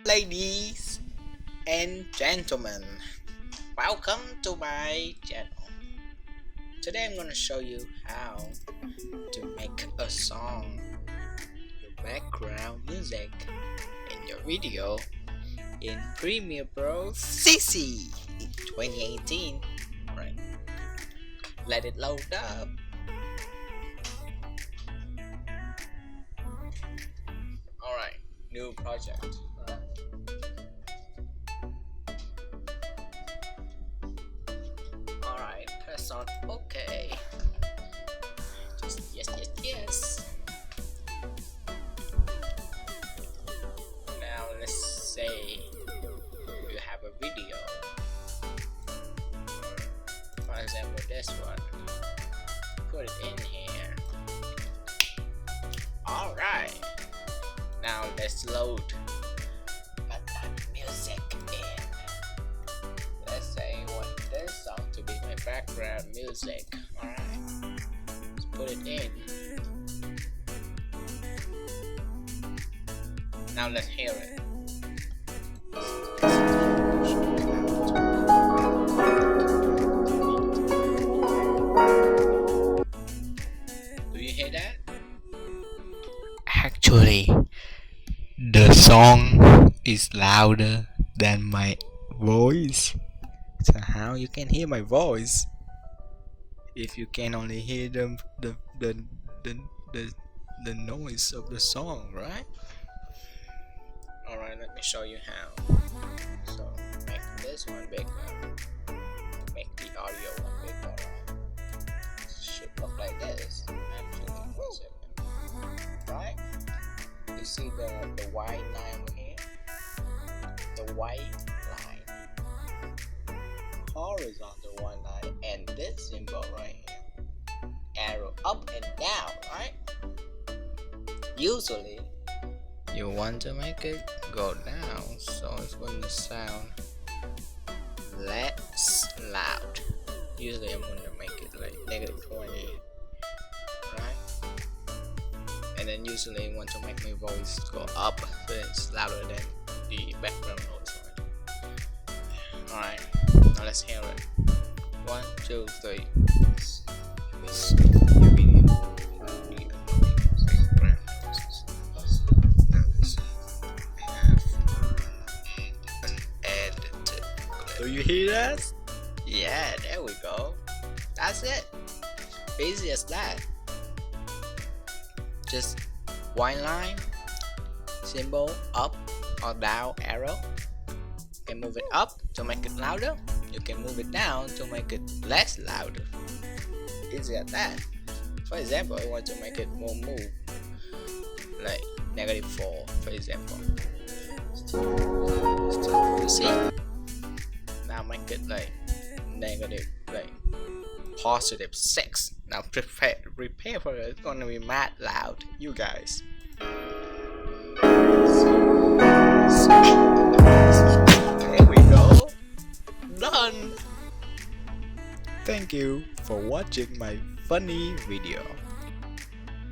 Ladies and gentlemen, welcome to my channel. Today I'm gonna show you how to make a song, your background music in your video in Premiere Pro CC 2018. Right, let it load up. Alright, new project. Alright, press on OK. Just yes. Now let's say you have a video. For example, this one. Put it in here. Alright. Now let's load that music in. Let's say I want this song to be my background music. Alright. Let's put it in. Now let's hear it. Do you hear that? Actually, the song is louder than my voice. So how you can hear my voice if you can only hear the noise of the song, right? Alright, let me show you how. So make this one bigger. Make the audio one bigger. Should look like this. Actually, 1 second. Right? You see the white line here? The white line. Horizontal one line, and this symbol right here. Arrow up and down, right? Usually you want to make it go down, so it's going to sound less loud. Usually I'm going to make it like -20, right? And then usually I want to make my voice go up so it's louder than the background noise. Alright, now let's hear it. 1, 2, 3. Do you hear that? Yeah, there we go. That's it. Easy as that. Just one line, symbol up or down arrow. You can move it up to make it louder. You can move it down to make it less louder. Easy as that. For example, I want to make it more move, like -4, for example. You see? Now make it like +6. Now prepare for it. It's gonna be mad loud, you guys. There we go. Done. Thank you for watching my funny video.